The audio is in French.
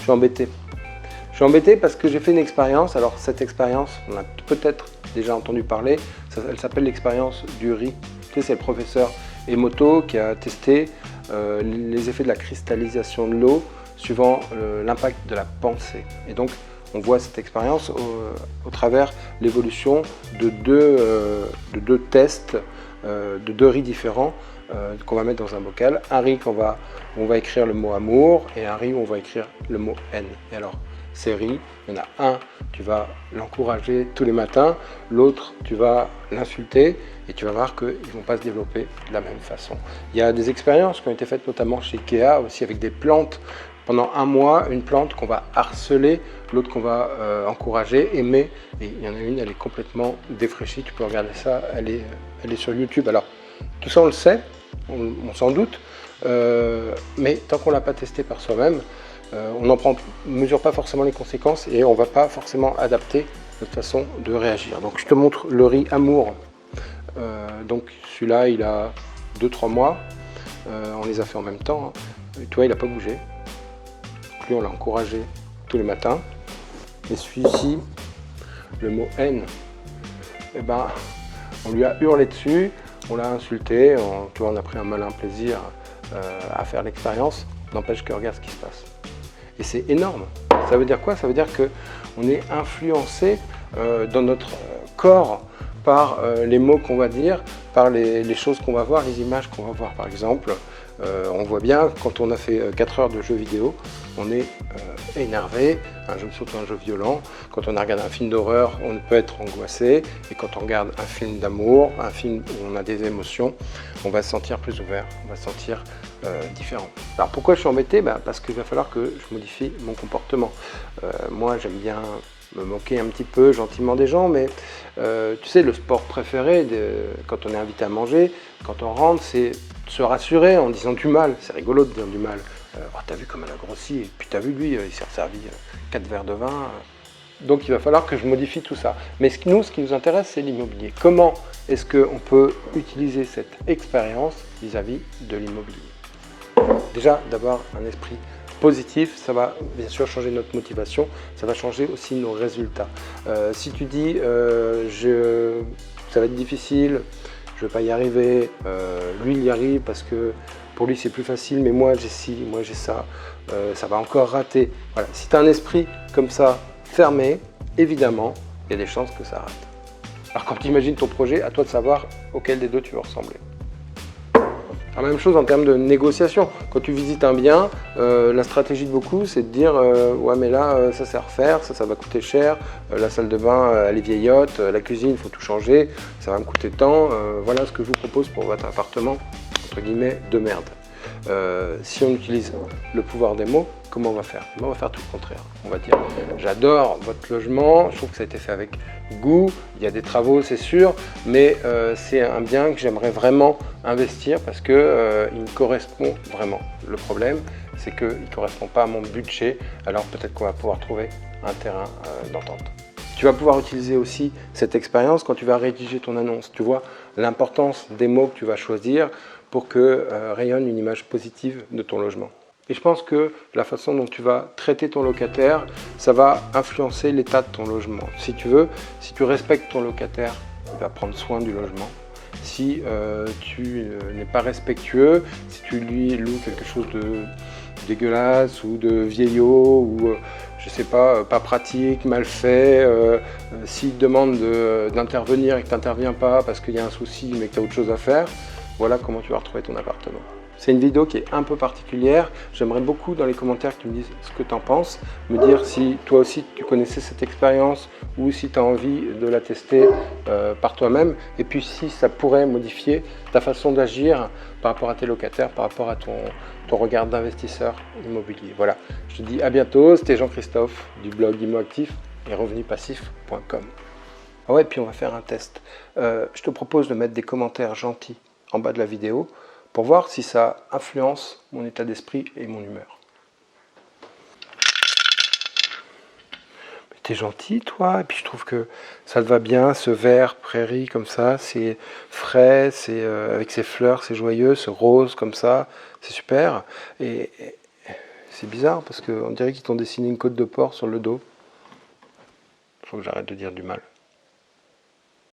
Je suis embêté. Je suis embêté parce que j'ai fait une expérience. Alors cette expérience, on a peut-être déjà entendu parler, elle s'appelle l'expérience du riz. Tu sais, c'est le professeur Emoto qui a testé les effets de la cristallisation de l'eau suivant l'impact de la pensée. Et donc on voit cette expérience au travers l'évolution de deux tests, de deux riz différents qu'on va mettre dans un bocal. Un riz où on va écrire le mot amour et un riz où on va écrire le mot haine. Et alors, ces riz, il y en a un, tu vas l'encourager tous les matins, l'autre, tu vas l'insulter et tu vas voir qu'ils ne vont pas se développer de la même façon. Il y a des expériences qui ont été faites notamment chez Ikea, aussi avec des plantes. Pendant un mois, une plante qu'on va harceler, l'autre qu'on va encourager, aimer. Et il y en a une, elle est complètement défraîchie. Tu peux regarder ça, elle est sur YouTube. Alors, tout ça, on le sait, on s'en doute. Mais tant qu'on ne l'a pas testé par soi-même, on ne mesure pas forcément les conséquences et on ne va pas forcément adapter notre façon de réagir. Donc, je te montre le riz amour. Donc, celui-là, il a 2-3 mois. On les a fait en même temps. Et toi, il n'a pas bougé. Lui, on l'a encouragé tous les matins. Et celui-ci, le mot haine, eh ben, on lui a hurlé dessus, on l'a insulté, tu vois, on a pris un malin plaisir à faire l'expérience. N'empêche que regarde ce qui se passe. Et c'est énorme. Ça veut dire quoi? Ça veut dire qu'on est influencé dans notre corps par les mots qu'on va dire, par les choses qu'on va voir, les images qu'on va voir. Par exemple, on voit bien, quand on a fait 4 heures de jeux vidéo, on est énervé, surtout un jeu violent. Quand on regarde un film d'horreur, on peut être angoissé. Et quand on regarde un film d'amour, un film où on a des émotions, on va se sentir plus ouvert, on va se sentir différent. Alors pourquoi je suis embêté? Parce qu'il va falloir que je modifie mon comportement. Moi, j'aime bien me moquer un petit peu gentiment des gens, mais tu sais, le sport préféré quand on est invité à manger, quand on rentre, c'est se rassurer en disant du mal. C'est rigolo de dire du mal. Oh, t'as vu comme elle a grossi, et puis t'as vu lui, il s'est servi 4 verres de vin. Donc il va falloir que je modifie tout ça. Mais ce qui nous intéresse, c'est l'immobilier. Comment est-ce qu'on peut utiliser cette expérience vis-à-vis de l'immobilier? Déjà, d'avoir un esprit positif, ça va bien sûr changer notre motivation, ça va changer aussi nos résultats. Si tu dis ça va être difficile, je ne vais pas y arriver, lui il y arrive parce que pour lui c'est plus facile, mais moi j'ai ci, moi j'ai ça, ça va encore rater. Voilà. Si tu as un esprit comme ça fermé, évidemment, il y a des chances que ça rate. Alors quand tu imagines ton projet, à toi de savoir auquel des deux tu veux ressembler. La même chose en termes de négociation. Quand tu visites un bien, la stratégie de beaucoup, c'est de dire ouais mais là, ça c'est à refaire, ça va coûter cher, la salle de bain, elle est vieillotte, la cuisine, il faut tout changer, ça va me coûter tant, voilà ce que je vous propose pour votre appartement, entre guillemets, de merde. Si on utilise le pouvoir des mots, comment on va faire? On va faire tout le contraire. On va dire j'adore votre logement, je trouve que ça a été fait avec goût, il y a des travaux c'est sûr, mais c'est un bien que j'aimerais vraiment investir parce qu'il me correspond vraiment. Le problème c'est qu'il ne correspond pas à mon budget, alors peut-être qu'on va pouvoir trouver un terrain d'entente. Tu vas pouvoir utiliser aussi cette expérience quand tu vas rédiger ton annonce. Tu vois l'importance des mots que tu vas choisir pour que rayonne une image positive de ton logement. Et je pense que la façon dont tu vas traiter ton locataire, ça va influencer l'état de ton logement. Si tu veux, si tu respectes ton locataire, il va prendre soin du logement. Si tu n'es pas respectueux, si tu lui loues quelque chose de dégueulasse ou de vieillot ou je sais pas pratique, mal fait, s'il te demande d'intervenir et que tu n'interviens pas parce qu'il y a un souci mais que tu as autre chose à faire, voilà comment tu vas retrouver ton appartement. C'est une vidéo qui est un peu particulière. J'aimerais beaucoup dans les commentaires que tu me dises ce que tu en penses, me dire si toi aussi tu connaissais cette expérience ou si tu as envie de la tester par toi-même et puis si ça pourrait modifier ta façon d'agir par rapport à tes locataires, par rapport à ton regard d'investisseur immobilier. Voilà, je te dis à bientôt, c'était Jean-Christophe du blog ImmoActif et revenuspassifs.com. Ah ouais, puis on va faire un test. Je te propose de mettre des commentaires gentils en bas de la vidéo pour voir si ça influence mon état d'esprit et mon humeur. T'es gentil toi, et puis je trouve que ça te va bien, ce vert prairie comme ça, c'est frais, c'est avec ses fleurs, c'est joyeux, ce rose comme ça, c'est super. Et C'est bizarre parce qu'on dirait qu'ils t'ont dessiné une côte de porc sur le dos. Faut que j'arrête de dire du mal.